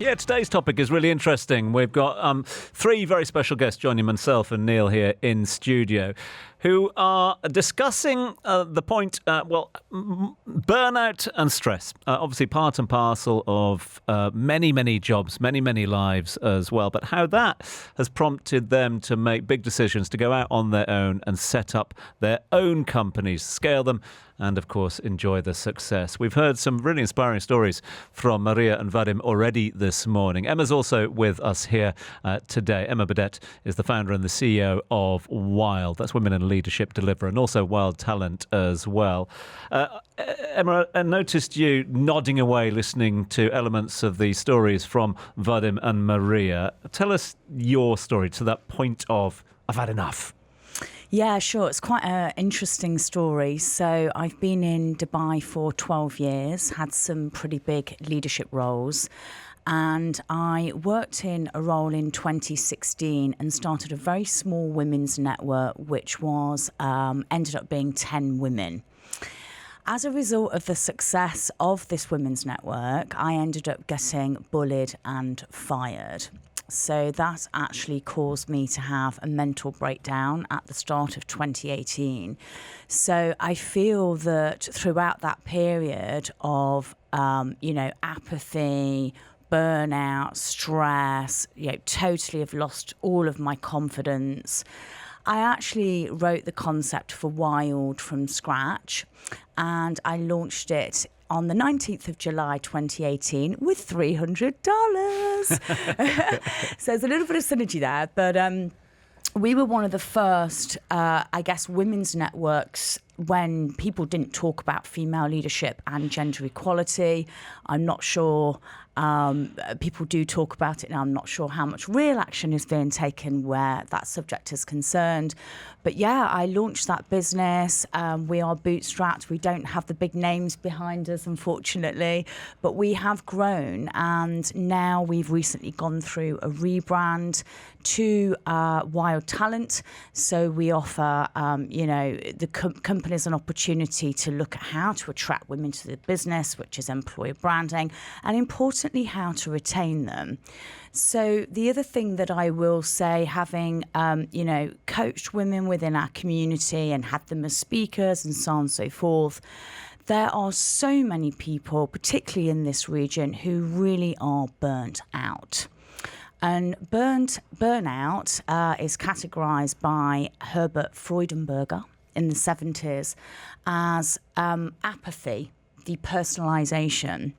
Yeah, today's topic is really interesting. We've got three very special guests joining myself and Neil here in studio who are discussing the point, burnout and stress. Obviously part and parcel of many, many jobs, many, many lives as well. But how that has prompted them to make big decisions, to go out on their own and set up their own companies, scale them, and, of course, enjoy the success. We've heard some really inspiring stories from Maria and Vadim already this morning. Emma's also with us here today. Emma Burdett is the founder and the CEO of Wild. That's Women in Leadership Deliver, and also Wild Talent as well. Emma, I noticed you nodding away listening to elements of the stories from Vadim and Maria. Tell us your story to that point of, I've had enough. Yeah, sure. It's quite an interesting story. So I've been in Dubai for 12 years, had some pretty big leadership roles. And I worked in a role in 2016 and started a very small women's network, which was ended up being 10 women. As a result of the success of this women's network, I ended up getting bullied and fired. So that actually caused me to have a mental breakdown at the start of 2018. So I feel that throughout that period of, apathy, burnout, stress, totally have lost all of my confidence. I actually wrote the concept for Wild from scratch, and I launched it on the 19th of July 2018 with $300. So there's a little bit of synergy there, but we were one of the first, women's networks when people didn't talk about female leadership and gender equality. I'm not sure people do talk about it now. I'm not sure how much real action is being taken where that subject is concerned. But yeah, I launched that business. We are bootstrapped. We don't have the big names behind us, unfortunately, but we have grown. And now we've recently gone through a rebrand to Wild Talent. So we offer, the companies an opportunity to look at how to attract women to the business, which is employer branding, and importantly, how to retain them. So the other thing that I will say, having, coached women within our community and had them as speakers and so on and so forth, there are so many people, particularly in this region, who really are burnt out. And burnout is categorized by Herbert Freudenberger in the 70s as apathy, depersonalization.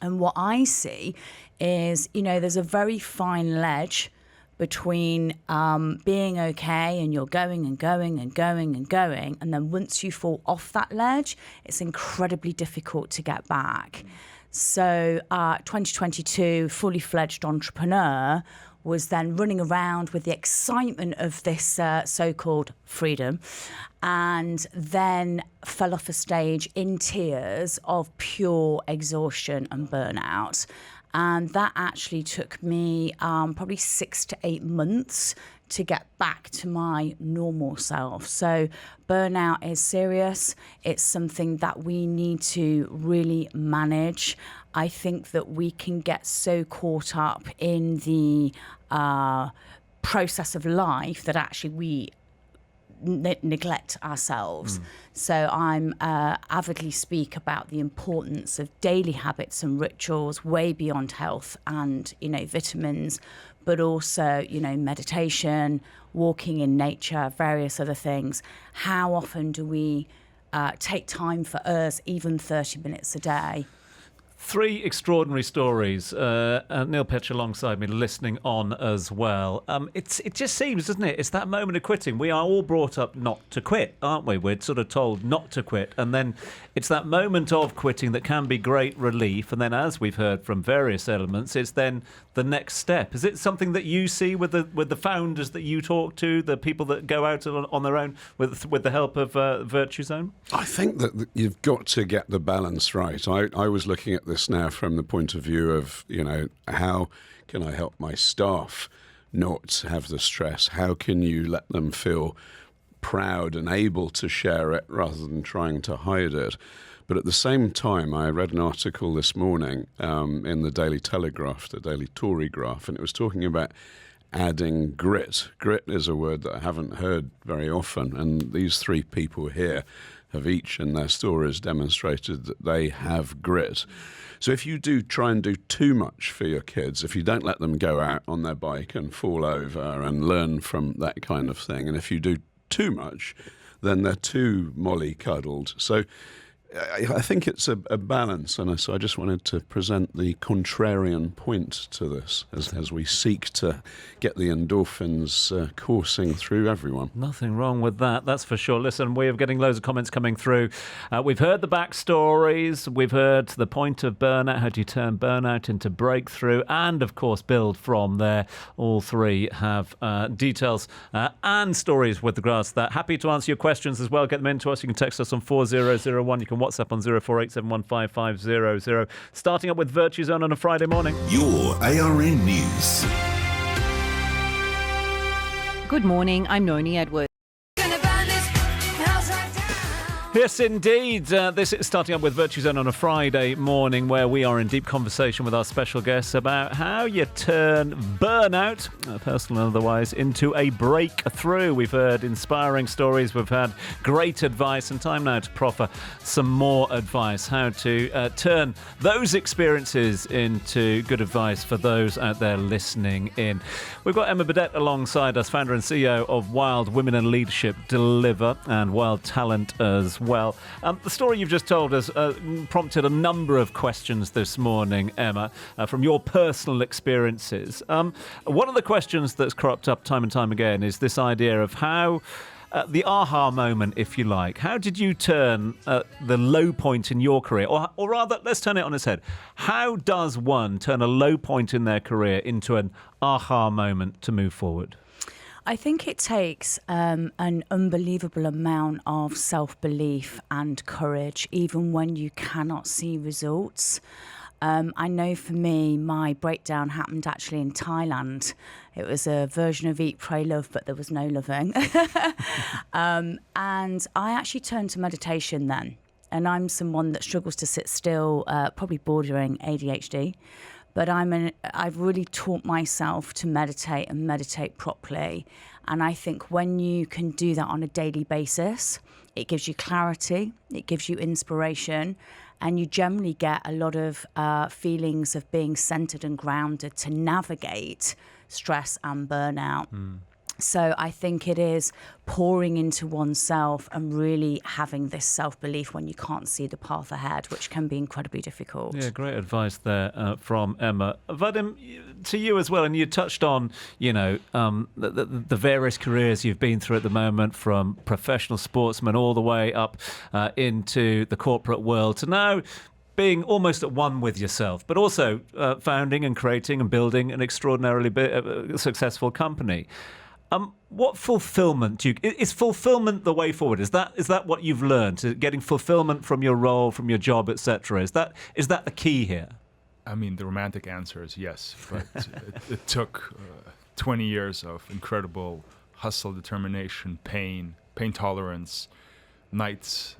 And what I see is, there's a very fine ledge between being okay and you're going and going and going and going. And then once you fall off that ledge, it's incredibly difficult to get back. So 2022, fully fledged entrepreneur, was then running around with the excitement of this so-called freedom, and then fell off a stage in tears of pure exhaustion and burnout. And that actually took me probably 6 to 8 months to get back to my normal self. So burnout is serious. It's something that we need to really manage. I think that we can get so caught up in the process of life that actually we neglect ourselves. So I'm avidly speak about the importance of daily habits and rituals way beyond health and, vitamins, but also, meditation, walking in nature, various other things. How often do we take time for us, even 30 minutes a day? Three extraordinary stories. Neil Pitch alongside me, listening on as well. It just seems, doesn't it? It's that moment of quitting. We are all brought up not to quit, aren't we? We're sort of told not to quit. And then it's that moment of quitting that can be great relief. And then, as we've heard from various elements, it's then the next step. Is it something that you see with the founders that you talk to, the people that go out on their own with the help of Virtue Zone? I think that you've got to get the balance right. I was looking at this now from the point of view of, how can I help my staff not have the stress? How can you let them feel proud and able to share it rather than trying to hide it? But at the same time, I read an article this morning in the Daily Telegraph, the Daily Tory Graph, and it was talking about adding grit. Grit is a word that I haven't heard very often, and these three people here have each in their stories demonstrated that they have grit. So if you do try and do too much for your kids, if you don't let them go out on their bike and fall over and learn from that kind of thing, and if you do too much, then they're too mollycoddled. So I think it's a balance, and so I just wanted to present the contrarian point to this as we seek to get the endorphins coursing through everyone. Nothing wrong with that, that's for sure. Listen, we are getting loads of comments coming through. We've heard the backstories, we've heard the point of burnout, how do you turn burnout into breakthrough, and of course build from there. All three have details and stories with regards to that. Happy to answer your questions as well. Get them into us. You can text us on 4001. You can WhatsApp on 0487155500. Starting up with Virtue Zone on a Friday morning. Your ARN News. Good morning, I'm Noni Edwards. Yes, indeed. This is starting up with Virtue Zone on a Friday morning, where we are in deep conversation with our special guests about how you turn burnout, personal and otherwise, into a breakthrough. We've heard inspiring stories, we've had great advice, and time now to proffer some more advice, how to turn those experiences into good advice for those out there listening in. We've got Emma Burdett alongside us, founder and CEO of Wild Women in Leadership Deliver and Wild Talent as well. The story you've just told us prompted a number of questions this morning, Emma, from your personal experiences. One of the questions that's cropped up time and time again is this idea of how the aha moment, if you like. How did you turn the low point in your career? Or rather, let's turn it on its head. How does one turn a low point in their career into an aha moment to move forward? I think it takes an unbelievable amount of self-belief and courage, even when you cannot see results. I know for me, my breakdown happened actually in Thailand. It was a version of Eat, Pray, Love, but there was no loving. And I actually turned to meditation then. And I'm someone that struggles to sit still, probably bordering ADHD. But I've really taught myself to meditate and meditate properly. And I think when you can do that on a daily basis, it gives you clarity, it gives you inspiration, and you generally get a lot of feelings of being centered and grounded to navigate stress and burnout. So I think it is pouring into oneself and really having this self-belief when you can't see the path ahead, which can be incredibly difficult. Yeah, great advice there from Emma. Vadim, to you as well, and you touched on, the various careers you've been through at the moment, from professional sportsman all the way up into the corporate world to now being almost at one with yourself, but also founding and creating and building an extraordinarily successful company. What fulfillment is fulfillment the way forward? Is that what you've learned? Getting fulfillment from your role, from your job, etc. Is that the key here? I mean, the romantic answer is yes, but it took 20 years of incredible hustle, determination, pain tolerance, nights,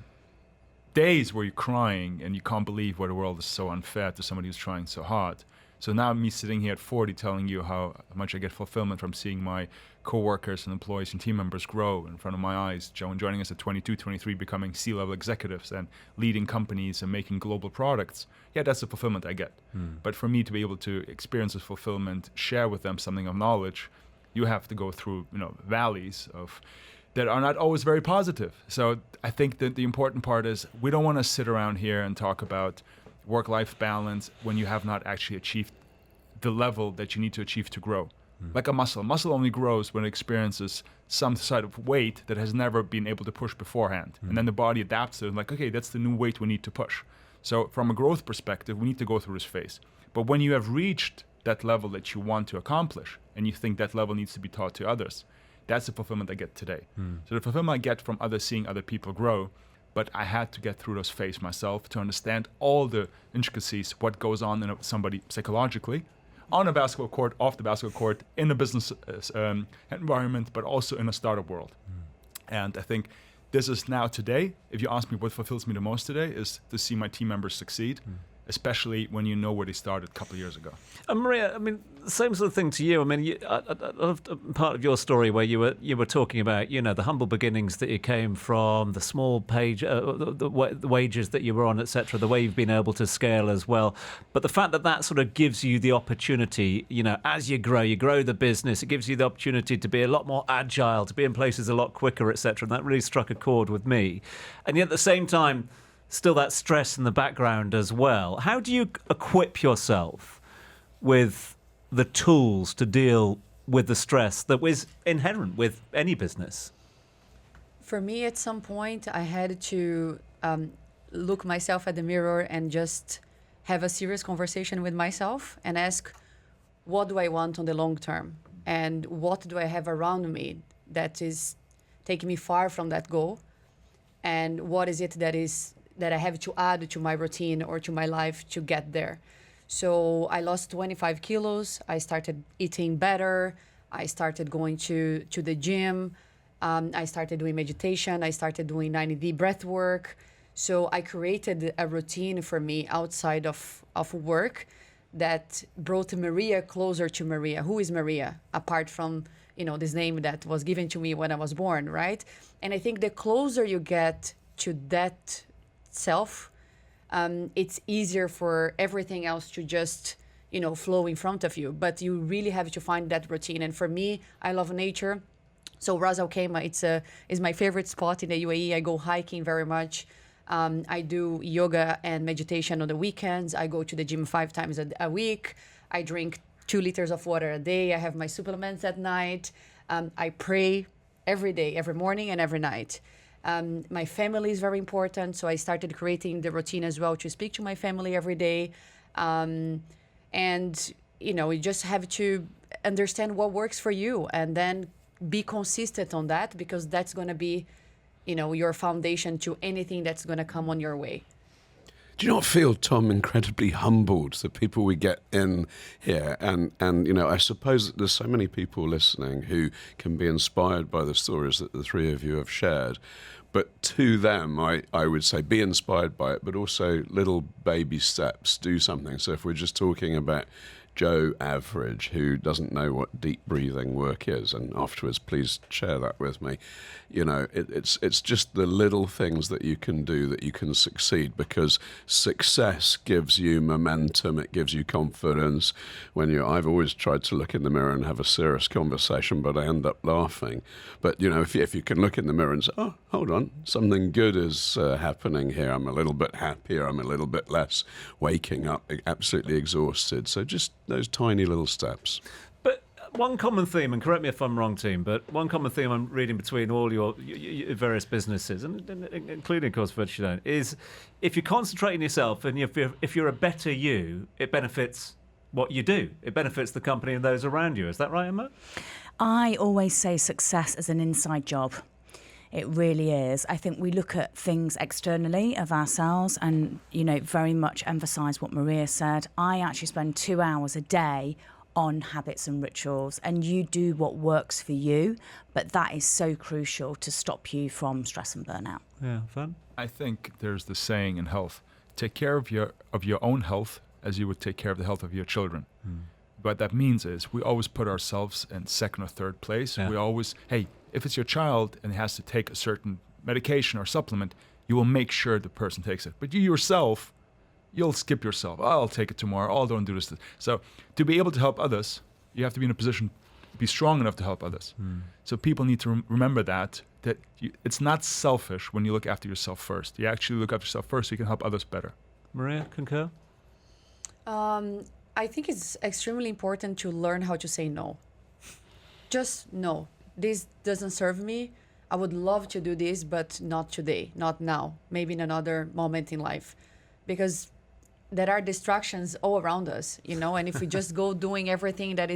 days where you're crying and you can't believe why the world is so unfair to somebody who's trying so hard. So now me sitting here at 40 telling you how much I get fulfillment from seeing my co-workers and employees and team members grow in front of my eyes, joining us at 22, 23, becoming C-level executives and leading companies and making global products. Yeah, that's the fulfillment I get. But for me to be able to experience this fulfillment, share with them something of knowledge, you have to go through valleys that are not always very positive. So I think that the important part is we don't want to sit around here and talk about work-life balance when you have not actually achieved the level that you need to achieve to grow. Like a muscle. Muscle only grows when it experiences some sort of weight that has never been able to push beforehand. And then the body adapts to it, like, okay, that's the new weight we need to push. So from a growth perspective, we need to go through this phase. But when you have reached that level that you want to accomplish, and you think that level needs to be taught to others, that's the fulfillment I get today. So the fulfillment I get from others, seeing other people grow, but I had to get through those phases myself to understand all the intricacies, what goes on in somebody psychologically, on a basketball court, off the basketball court, in a business environment, but also in a startup world. And I think this is now today. If you ask me what fulfills me the most today is to see my team members succeed, especially when you know where they started a couple of years ago. And Maria, I mean, same sort of thing to you. I mean, I loved part of your story where you were talking about, the humble beginnings that you came from, the small the wages that you were on, etc. The way you've been able to scale as well. But the fact that sort of gives you the opportunity, as you grow the business, it gives you the opportunity to be a lot more agile, to be in places a lot quicker, etc. And that really struck a chord with me. And yet at the same time, still that stress in the background as well. How do you equip yourself with the tools to deal with the stress that was inherent with any business? For me, at some point, I had to look myself at the mirror and just have a serious conversation with myself and ask, what do I want on the long term? And what do I have around me that is taking me far from that goal? And what is it that I have to add to my routine or to my life to get there? So I lost 25 kilos. I started eating better. I started going to the gym. I started doing meditation. I started doing 90D breath work. So I created a routine for me outside of work that brought Maria closer to Maria. Who is Maria? Apart from, this name that was given to me when I was born, right? And I think the closer you get to that self, it's easier for everything else to just, flow in front of you. But you really have to find that routine. And for me, I love nature. So Ras Al Khaimah, is my favorite spot in the UAE. I go hiking very much. I do yoga and meditation on the weekends. I go to the gym 5 times a week. I drink 2 liters of water a day. I have my supplements at night. I pray every day, every morning and every night. My family is very important, so I started creating the routine as well to speak to my family every day. And, you just have to understand what works for you and then be consistent on that, because that's going to be, your foundation to anything that's going to come on your way. Do you not feel, Tom, incredibly humbled, the people we get in here? And I suppose that there's so many people listening who can be inspired by the stories that the three of you have shared. But to them, I would say be inspired by it, but also little baby steps, do something. So if we're just talking about Joe Average, who doesn't know what deep breathing work is, and afterwards please share that with me. It's just the little things that you can do that you can succeed, because success gives you momentum, it gives you confidence. I've always tried to look in the mirror and have a serious conversation, but I end up laughing. But if you can look in the mirror and say, oh, hold on, something good is happening here. I'm a little bit happier. I'm a little bit less waking up absolutely exhausted. So just those tiny little steps. But one common theme, and correct me if I'm wrong, team, but one common theme I'm reading between all your various businesses, and including, of course, Virtue, is if you concentrate on yourself and if you're a better you, it benefits what you do. It benefits the company and those around you. Is that right, Emma? I always say success is an inside job. It really is. I think we look at things externally of ourselves and, very much emphasise what Maria said. I actually spend 2 hours a day on habits and rituals, and you do what works for you, but that is so crucial to stop you from stress and burnout. Yeah, fun. I think there's the saying in health, take care of your own health as you would take care of the health of your children. What that means is we always put ourselves in second or third place. Yeah. We always, if it's your child and has to take a certain medication or supplement, you will make sure the person takes it. But you yourself, you'll skip yourself. I'll take it tomorrow. Oh, don't do this. So to be able to help others, you have to be in a position, be strong enough to help others. So people need to remember that it's not selfish when you look after yourself first. You actually look after yourself first so you can help others better. Maria, concur? I think it's extremely important to learn how to say no. Just no. This doesn't serve me. I would love to do this, but not today, not now, maybe in another moment in life. Because there are distractions all around us, and if we just go doing everything that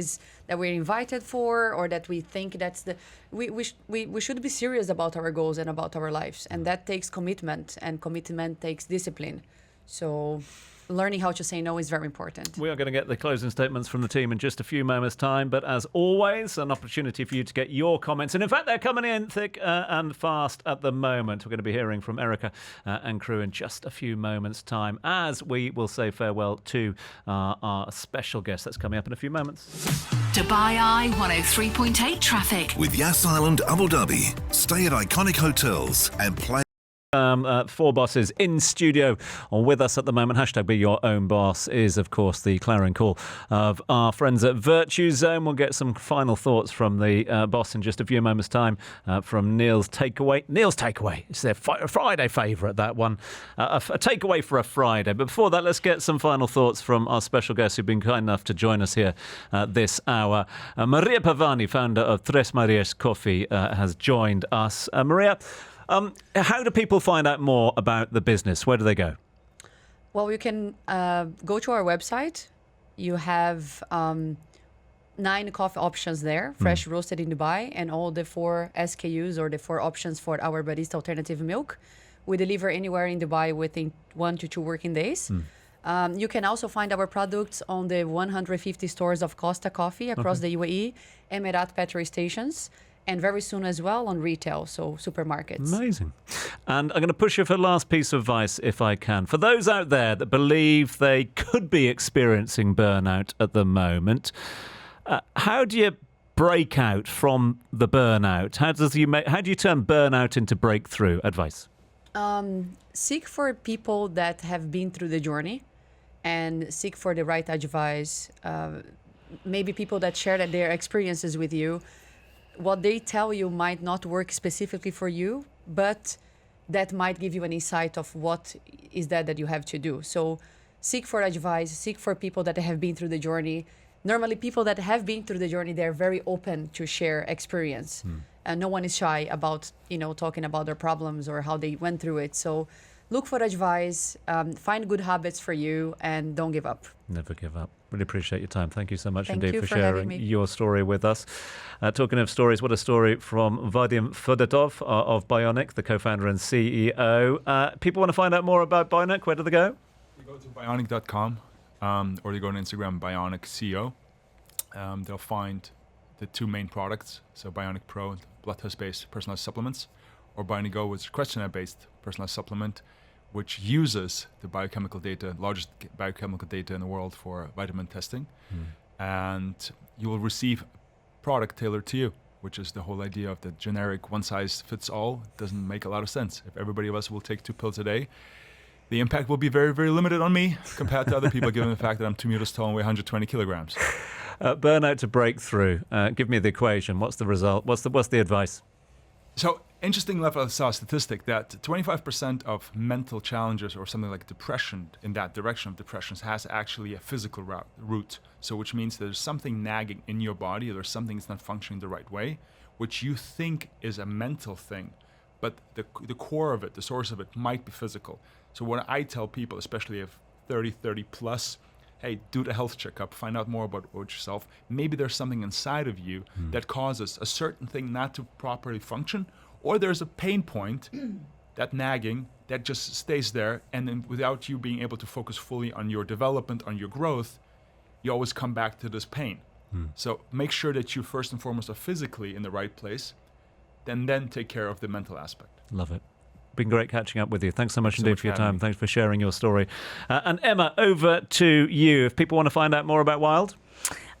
we're invited for, or that we think that's we should be serious about our goals and about our lives. And that takes commitment, and commitment takes discipline. So learning how to say no is very important. We are going to get the closing statements from the team in just a few moments' time, but as always, an opportunity for you to get your comments. And in fact, they're coming in thick and fast at the moment. We're going to be hearing from Erica and crew in just a few moments' time, as we will say farewell to our special guest that's coming up in a few moments. Dubai Eye 103.8 traffic. With Yas Island Abu Dhabi. Stay at iconic hotels and play. Four bosses in studio with us at the moment. Hashtag Be Your Own Boss is, of course, the clarion call of our friends at Virtue Zone. We'll get some final thoughts from the boss in just a few moments' time from Neil's Takeaway. Neil's Takeaway. It's their Friday favourite, that one. A takeaway for a Friday. But before that, let's get some final thoughts from our special guests who've been kind enough to join us here this hour. Maria Pavani, founder of Tres Marias Coffee, has joined us. Maria, how do people find out more about the business? Where do they go? Well, you can go to our website. You have 9 coffee options there, fresh roasted in Dubai, and all the 4 SKUs or the 4 options for our barista alternative milk. We deliver anywhere in Dubai within 1 to 2 working days. You can also find our products on the 150 stores of Costa Coffee across the UAE, Emirat petrol stations, and very soon as well on retail, so supermarkets. Amazing. And I'm going to push you for the last piece of advice, if I can. For those out there that believe they could be experiencing burnout at the moment, how do you break out from the burnout? How do you turn burnout into breakthrough? Advice. Seek for people that have been through the journey and seek for the right advice. Maybe people that share their experiences with you. What they tell you might not work specifically for you, but that might give you an insight of what is that you have to do. So seek for advice, seek for people that have been through the journey. Normally, people that have been through the journey, they're very open to share experience. And no one is shy about, talking about their problems or how they went through it. So look for advice, find good habits for you, and don't give up. Never give up. Really appreciate your time. Thank you so much Thank indeed you for for having sharing me. your story with us. Talking of stories, what a story from Vadim Fedotov of Bioniq, the co-founder and CEO. People want to find out more about Bioniq. Where do they go? You go to bioniq.com or you go on Instagram, Bioniq CEO. They'll find the 2 main products, so Bioniq Pro, blood test-based personalized supplements, or Bioniq Go, which is questionnaire-based personalized supplement, which uses the biochemical data, largest biochemical data in the world for vitamin testing. And you will receive a product tailored to you, which is the whole idea of the generic one-size-fits-all. Doesn't make a lot of sense. If everybody of us will take 2 pills a day, the impact will be very, very limited on me compared to other people, given the fact that I'm 2 meters tall and weigh 120 kilograms. Burnout to breakthrough. Give me the equation. What's the result? What's the advice? So, interesting level of statistic that 25% of mental challenges or something like depression in that direction of depressions has actually a physical root. So, which means there's something nagging in your body, or there's something that's not functioning the right way, which you think is a mental thing, but the core of it, the source of it, might be physical. So, when I tell people, especially if 30 plus, hey, do the health checkup, find out more about yourself. Maybe there's something inside of you that causes a certain thing not to properly function, or there's a pain point, that nagging, that just stays there, and then without you being able to focus fully on your development, on your growth, you always come back to this pain. So make sure that you first and foremost are physically in the right place, then take care of the mental aspect. Love it. Been great catching up with you. Thanks so much Thanks so indeed much for your for having time. me. Thanks for sharing your story. And Emma, over to you. If people want to find out more about Wild.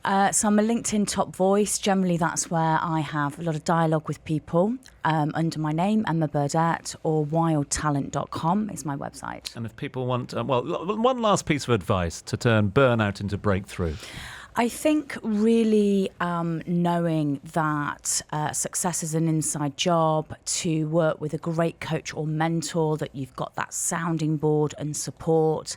So I'm a LinkedIn top voice. Generally, that's where I have a lot of dialogue with people under my name, Emma Burdett, or wildtalent.com is my website. And if people want, one last piece of advice to turn burnout into breakthrough. I think really knowing that success is an inside job, to work with a great coach or mentor, that you've got that sounding board and support,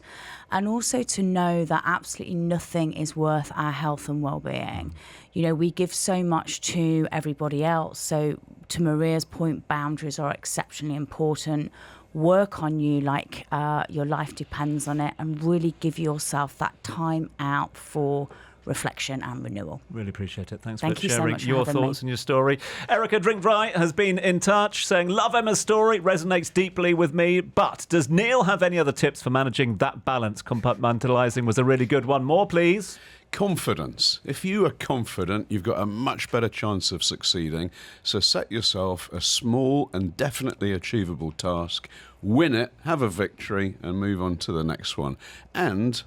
and also to know that absolutely nothing is worth our health and well-being. We give so much to everybody else. So to Maria's point, boundaries are exceptionally important. Work on you like your life depends on it, and really give yourself that time out for reflection and renewal. Really appreciate it. Thanks Thank for you so sharing much for your having me. thoughts and your story. Erica Drinkdry has been in touch saying, love Emma's story, resonates deeply with me, but does Neil have any other tips for managing that balance? Compartmentalising was a really good one. More, please. Confidence. If you are confident, you've got a much better chance of succeeding. So set yourself a small and definitely achievable task, win it, have a victory, and move on to the next one. And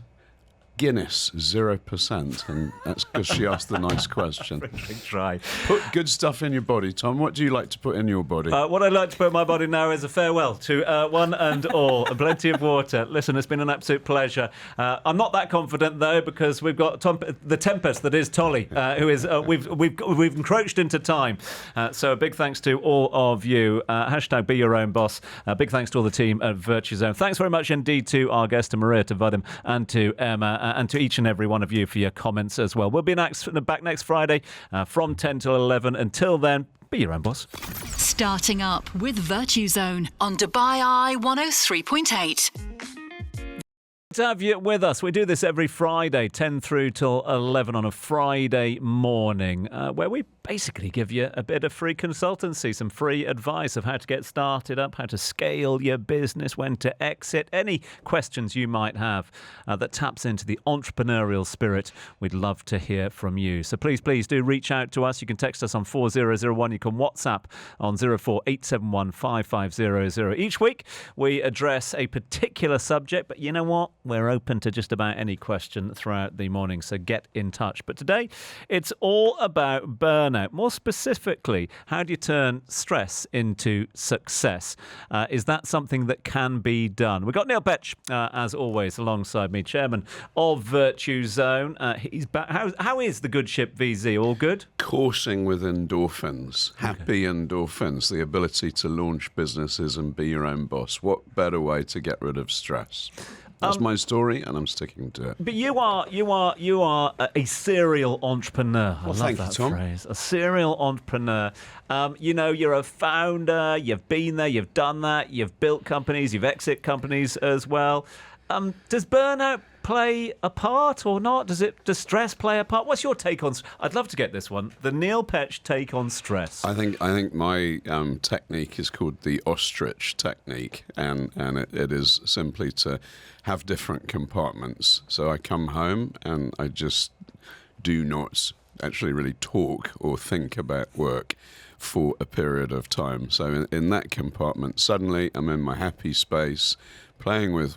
Guinness, 0%. And that's because she asked the nice question. Try. Put good stuff in your body. Tom, what do you like to put in your body? What I'd like to put in my body now is a farewell to one and all, and plenty of water. Listen, it's been an absolute pleasure. I'm not that confident though, because we've got the tempest that is Tolly, who is we've encroached into time. So a big thanks to all of you. Hashtag be your own boss. Big thanks to all the team at Virtue Zone. Thanks very much indeed to our guest, to Maria, to Vadim, and to Emma. And to each and every one of you for your comments as well. We'll be back next Friday from 10 till 11. Until then, be your own boss. Starting up with Virtue Zone on Dubai Eye 103.8. To have you with us. We do this every Friday, 10 through till 11 on a Friday morning, where we basically give you a bit of free consultancy, some free advice of how to get started up, how to scale your business, when to exit, any questions you might have that taps into the entrepreneurial spirit. We'd love to hear from you. So please do reach out to us. You can text us on 4001. You can WhatsApp on 04871 5500. Each week we address a particular subject, but you know what? We're open to just about any question throughout the morning, so get in touch. But today, it's all about burnout. More specifically, how do you turn stress into success? Is that something that can be done? We've got Neil Petch, as always, alongside me, chairman of Virtue Zone. He's back. How is the good ship VZ? All good? Coursing with endorphins, happy endorphins, the ability to launch businesses and be your own boss. What better way to get rid of stress? That's my story, and I'm sticking to it. But you are a serial entrepreneur. I love thank that you, Tom. phrase. A serial entrepreneur. You're a founder. You've been there. You've done that. You've built companies. You've exited companies as well. Does burnout play a part or not? Does stress play a part? What's your take on? I'd love to get this one. The Neil Petch take on stress. I think my technique is called the ostrich technique, and it is simply to have different compartments. So I come home and I just do not actually really talk or think about work for a period of time. So in that compartment, suddenly I'm in my happy space, playing with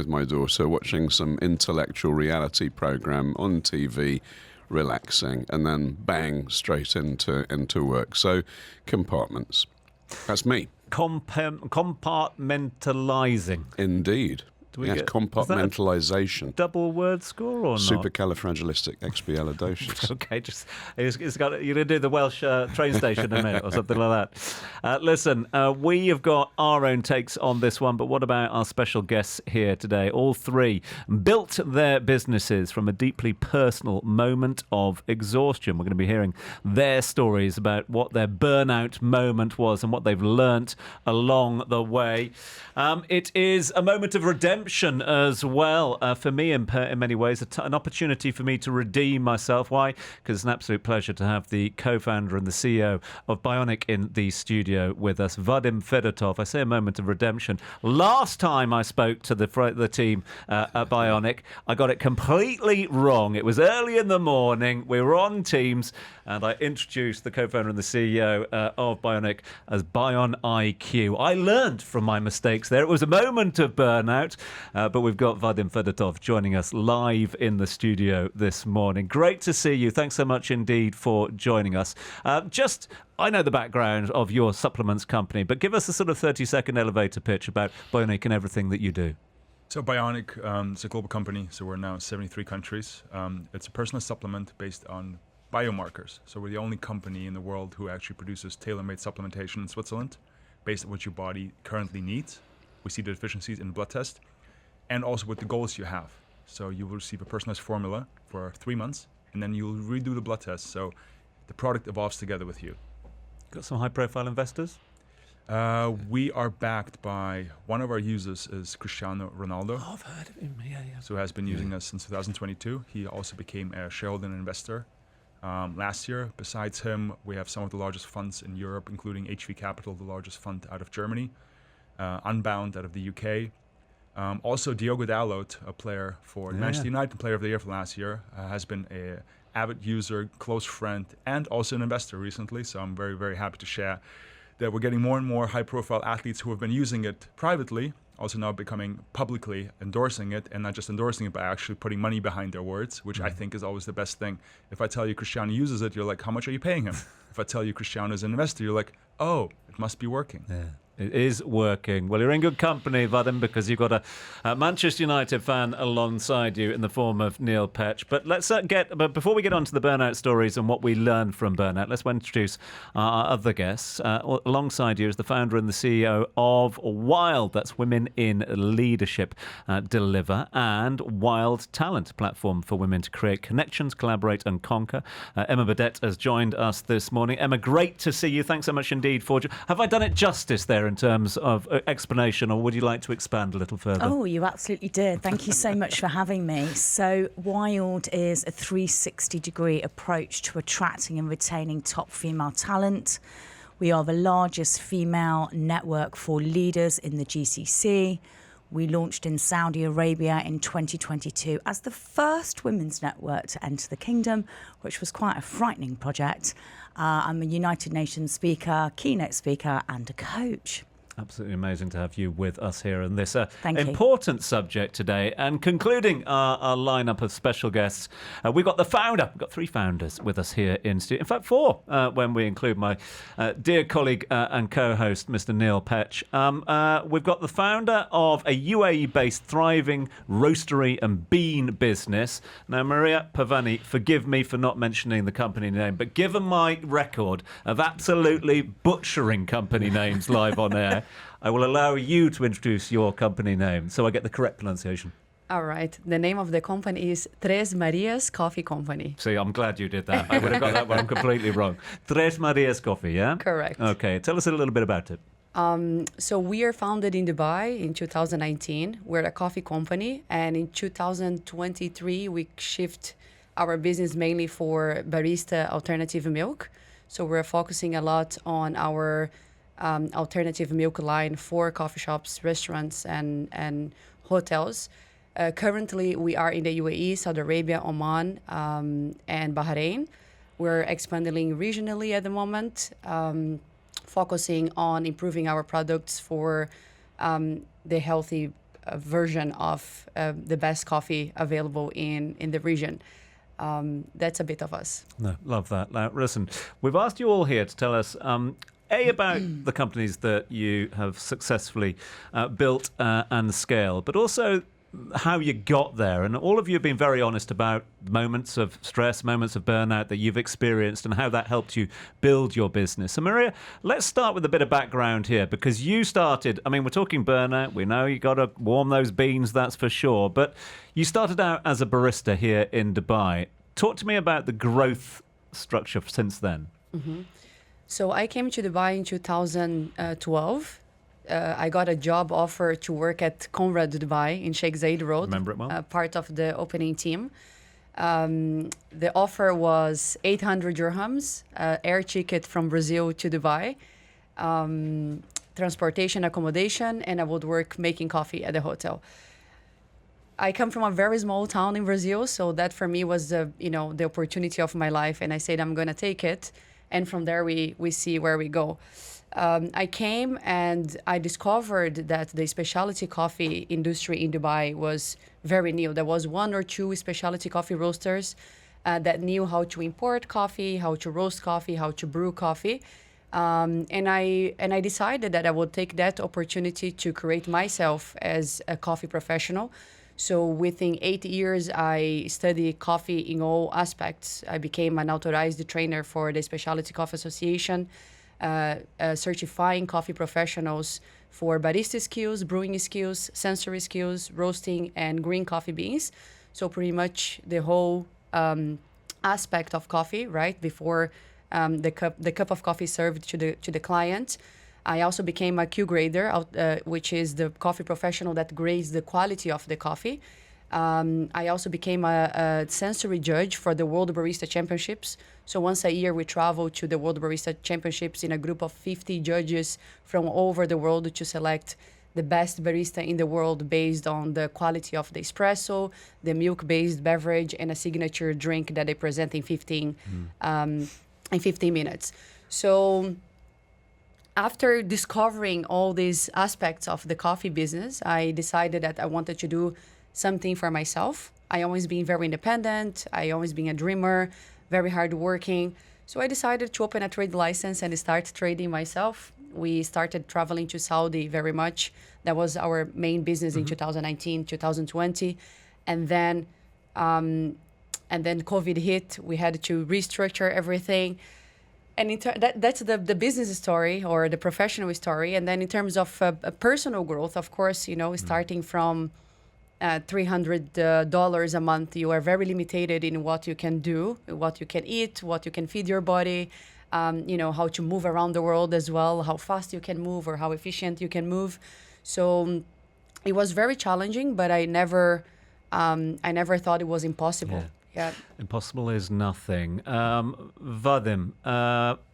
my daughter, watching some intellectual reality program on TV, relaxing, and then bang, straight into work. So compartments. That's me. Compartmentalising. Indeed. Yes, compartmentalisation. Double word score or not? Supercalifragilisticexpialidocious. Okay, you're going to do the Welsh train station in a minute or something like that. Listen, we have got our own takes on this one, but what about our special guests here today? All three built their businesses from a deeply personal moment of exhaustion. We're going to be hearing their stories about what their burnout moment was and what they've learnt along the way. It is a moment of redemption as well for me in many ways, an opportunity for me to redeem myself. Why? Because it's an absolute pleasure to have the co-founder and the CEO of Bioniq in the studio with us, Vadim Fedotov. I say a moment of redemption. Last time I spoke to the team at Bioniq, I got it completely wrong. It was early in the morning. We were on Teams, and I introduced the co-founder and the CEO of Bioniq as BionIQ. I learned from my mistakes there. It was a moment of burnout. But we've got Vadim Fedotov joining us live in the studio this morning. Great to see you. Thanks so much indeed for joining us. I know the background of your supplements company, but give us a sort of 30-second elevator pitch about Bioniq and everything that you do. So Bioniq, it's a global company, so we're now in 73 countries. It's a personal supplement based on biomarkers. So we're the only company in the world who actually produces tailor-made supplementation in Switzerland based on what your body currently needs. We see the deficiencies in the blood test. And also with the goals you have. So you will receive a personalized formula for 3 months, and then you'll redo the blood test. So the product evolves together with you. Got some high-profile investors? We are backed by one of our users is Cristiano Ronaldo. Oh, I've heard of him. Yeah. So he has been using us since 2022. He also became a shareholder and investor last year. Besides him, we have some of the largest funds in Europe, including HV Capital, the largest fund out of Germany, Unbound out of the UK. Also, Diogo Dalot, a player for Manchester United, Player of the Year for last year, has been a avid user, close friend, and also an investor recently. So I'm very, very happy to share that we're getting more and more high-profile athletes who have been using it privately, also now becoming publicly endorsing it, and not just endorsing it, but actually putting money behind their words, which I think is always the best thing. If I tell you Cristiano uses it, you're like, how much are you paying him? If I tell you Cristiano is an investor, you're like, oh, it must be working. Yeah. It is working. Well, you're in good company, Vadim, because you've got a Manchester United fan alongside you in the form of Neil Petch. But let's but before we get on to the Burnout stories and what we learned from Burnout, let's introduce our other guests. Alongside you is the founder and the CEO of Wild, that's Women in Leadership Deliver, and Wild Talent, platform for women to create connections, collaborate and conquer. Emma Burdett has joined us this morning. Emma, great to see you. Thanks so much indeed for... Have I done it justice there in terms of explanation, or would you like to expand a little further? Oh, you absolutely did. Thank you so much for having me. So Wild is a 360-degree approach to attracting and retaining top female talent. We are the largest female network for leaders in the GCC. We launched in Saudi Arabia in 2022 as the first women's network to enter the kingdom, which was quite a frightening project. I'm a United Nations speaker, keynote speaker, and a coach. Absolutely amazing to have you with us here on this important subject today. And concluding our lineup of special guests, we've got the founder. We've got 3 founders with us here in studio. In fact, 4 when we include my dear colleague and co-host, Mr. Neil Petch. We've got the founder of a UAE-based thriving roastery and bean business. Now, Maria Pavani, forgive me for not mentioning the company name, but given my record of absolutely butchering company names live on air, I will allow you to introduce your company name so I get the correct pronunciation. All right. The name of the company is Tres Marias Coffee Company. See, I'm glad you did that. I would have got that one completely wrong. Tres Marias Coffee, yeah? Correct. Okay. Tell us a little bit about it. So we are founded in Dubai in 2019. We're a coffee company. And in 2023, we shift our business mainly for barista alternative milk. So we're focusing a lot on our alternative milk line for coffee shops, restaurants, and hotels. Currently, we are in the UAE, Saudi Arabia, Oman, and Bahrain. We're expanding regionally at the moment, focusing on improving our products for the healthy version of the best coffee available in the region. That's a bit of us. No, love that. Now, listen, we've asked you all here to tell us about the companies that you have successfully built and scaled, but also how you got there. And all of you have been very honest about moments of stress, moments of burnout that you've experienced and how that helped you build your business. So, Maria, let's start with a bit of background here, because you started, I mean, we're talking burnout. We know you got to warm those beans, that's for sure. But you started out as a barista here in Dubai. Talk to me about the growth structure since then. Mm-hmm. So I came to Dubai in 2012. I got a job offer to work at Conrad Dubai in Sheikh Zayed Road. Remember it well. Part of the opening team. The offer was 800 dirhams, air ticket from Brazil to Dubai, transportation, accommodation, and I would work making coffee at the hotel. I come from a very small town in Brazil, so that for me was the opportunity of my life, and I said I'm going to take it. And from there, we see where we go. I came and I discovered that the specialty coffee industry in Dubai was very new. There was 1 or 2 specialty coffee roasters that knew how to import coffee, how to roast coffee, how to brew coffee. And I decided that I would take that opportunity to create myself as a coffee professional. So within 8 years, I studied coffee in all aspects. I became an authorized trainer for the Specialty Coffee Association, certifying coffee professionals for barista skills, brewing skills, sensory skills, roasting, and green coffee beans. So pretty much the whole aspect of coffee, right? Before the cup of coffee served to the client. I also became a Q grader, which is the coffee professional that grades the quality of the coffee. I also became a sensory judge for the World Barista Championships. So once a year, we travel to the World Barista Championships in a group of 50 judges from all over the world to select the best barista in the world based on the quality of the espresso, the milk-based beverage, and a signature drink that they present in 15 minutes. So after discovering all these aspects of the coffee business, I decided that I wanted to do something for myself. I always been very independent. I always been a dreamer, very hardworking. So I decided to open a trade license and start trading myself. We started traveling to Saudi very much. That was our main business in 2019, 2020. And then COVID hit. We had to restructure everything. And that's the business story or the professional story. And then in terms of personal growth, of course, starting from $300 a month, you are very limited in what you can do, what you can eat, what you can feed your body, how to move around the world as well, how fast you can move or how efficient you can move. So it was very challenging, but I never thought it was impossible. Yeah. Impossible is nothing. Vadim,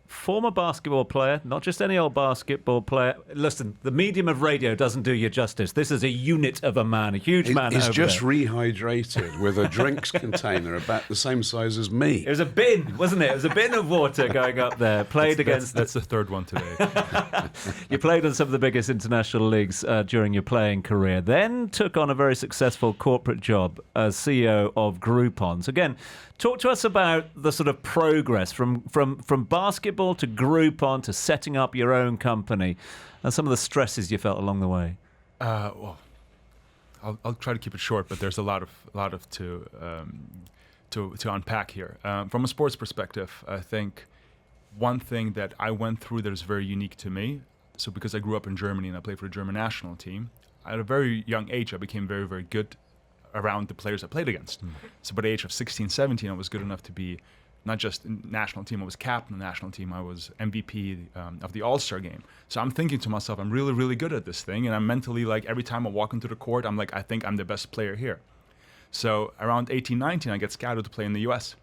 former basketball player, not just any old basketball player. Listen, the medium of radio doesn't do you justice. This is a unit of a man, a huge man. He's just there. Rehydrated with a drinks container about the same size as me. It was a bin, wasn't it? It was a bin of water going up there. That's the third one today. You played in some of the biggest international leagues during your playing career, then took on a very successful corporate job as CEO of Groupon. So again, talk to us about the sort of progress from basketball to Groupon to setting up your own company and some of the stresses you felt along the way. Well, I'll try to keep it short, but there's a lot of to unpack here. From a sports perspective, I think one thing that I went through that is very unique to me. So because I grew up in Germany and I played for the German national team, at a very young age, I became very, very good around the players I played against. So by the age of 16, 17, I was good enough to be not just in the national team, I was captain of the national team, I was MVP of the All-Star game. So I'm thinking to myself, I'm really, really good at this thing. And I'm mentally like, every time I walk into the court, I'm like, I think I'm the best player here. So around 18, 19, I get scouted to play in the US.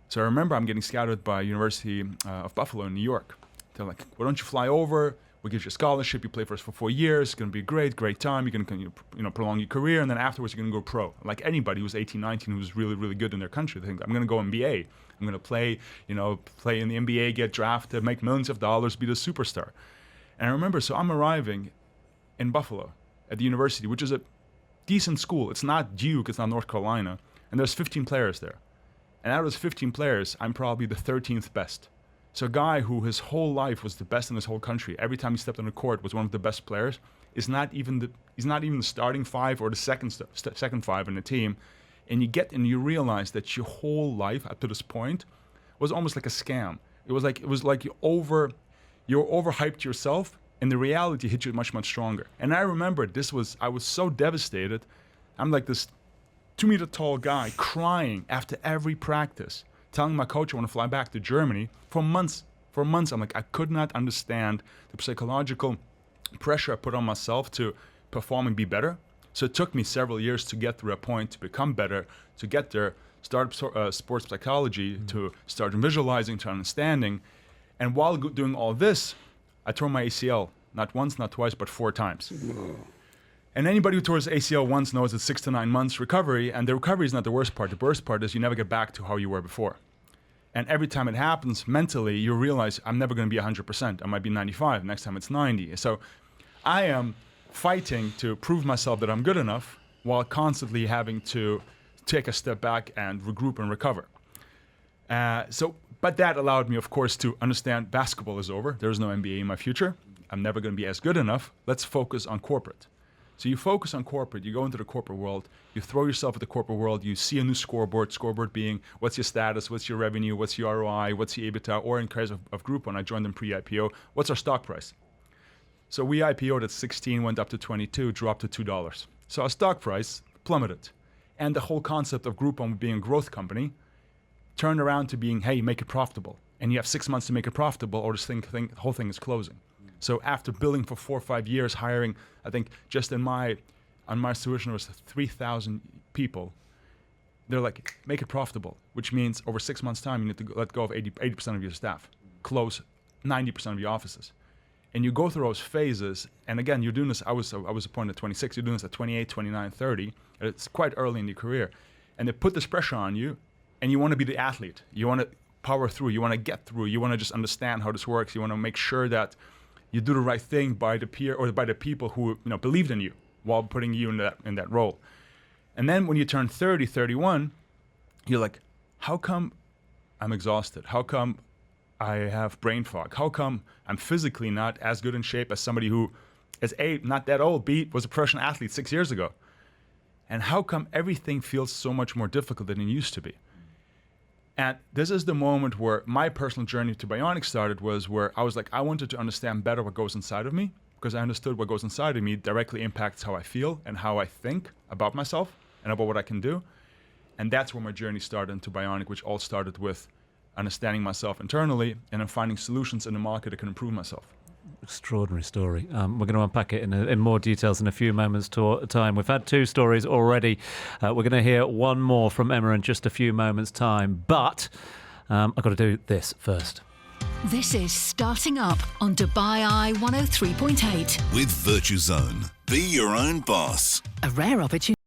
So I remember I'm getting scouted by University of Buffalo in New York. They're like, why don't you fly over? We'll give you a scholarship. You play for us for 4 years. It's going to be a great time. You're going to prolong your career. And then afterwards, you're going to go pro. Like anybody who's 18, 19, who's really, really good in their country, they think, I'm going to go NBA. I'm going to play in the NBA, get drafted, make millions of dollars, be the superstar. And I remember, so I'm arriving in Buffalo at the university, which is a decent school. It's not Duke. It's not North Carolina. And there's 15 players there. And out of those 15 players, I'm probably the 13th best. So a guy who his whole life was the best in his whole country, every time he stepped on the court was one of the best players, he's not even the starting five or the second five in the team. And you realize that your whole life up to this point was almost like a scam. It was like you overhyped yourself, and the reality hit you much, much stronger. And I remember I was so devastated. I'm like this 2-meter tall guy crying after every practice, telling my coach I want to fly back to Germany for months. I'm like, I could not understand the psychological pressure I put on myself to perform and be better. So it took me several years to get through a point, to become better, to get there, start sports psychology, to start visualizing, to understanding. And while doing all this, I tore my ACL, not once, not twice, but 4 times. Whoa. And anybody who tore his ACL once knows it's 6 to 9 months recovery, and the recovery is not the worst part. The worst part is you never get back to how you were before. And every time it happens, mentally, you realize I'm never going to be 100%. I might be 95. Next time it's 90. So I am fighting to prove myself that I'm good enough while constantly having to take a step back and regroup and recover. But that allowed me, of course, to understand basketball is over. There's no NBA in my future. I'm never going to be as good enough. Let's focus on corporate. So you focus on corporate, you go into the corporate world, you throw yourself at the corporate world, you see a new scoreboard being what's your status, what's your revenue, what's your ROI, what's your EBITDA, or in case of Groupon, I joined them pre-IPO, what's our stock price? So we IPO'd at 16, went up to 22, dropped to $2. So our stock price plummeted. And the whole concept of Groupon being a growth company turned around to being, hey, make it profitable. And you have 6 months to make it profitable or this whole thing is closing. So after building for 4 or 5 years, hiring, I think just on my solution was 3,000 people. They're like, make it profitable, which means over 6 months' time, you need to let go of 80% of your staff, close 90% of your offices. And you go through those phases. And again, you're doing this, I was appointed at 26, you're doing this at 28, 29, 30. It's quite early in your career. And they put this pressure on you, and you want to be the athlete. You want to power through, you want to get through, you want to just understand how this works. You want to make sure that you do the right thing by the peer or by the people who believed in you while putting you in that role. And then when you turn 30, 31, you're like, how come I'm exhausted? How come I have brain fog? How come I'm physically not as good in shape as somebody who is A, not that old, B, was a professional athlete 6 years ago? And how come everything feels so much more difficult than it used to be? And this is the moment where my personal journey to Bioniq started, was where I was like, I wanted to understand better what goes inside of me, because I understood what goes inside of me directly impacts how I feel and how I think about myself and about what I can do. And that's where my journey started into Bioniq, which all started with understanding myself internally and then finding solutions in the market that can improve myself. Extraordinary story. We're going to unpack it in more details in a few moments' time. We've had 2 stories already. We're going to hear one more from Emma in just a few moments' time. But I've got to do this first. This is Starting Up on Dubai Eye 103.8. With Virtue Zone. Be your own boss. A rare opportunity.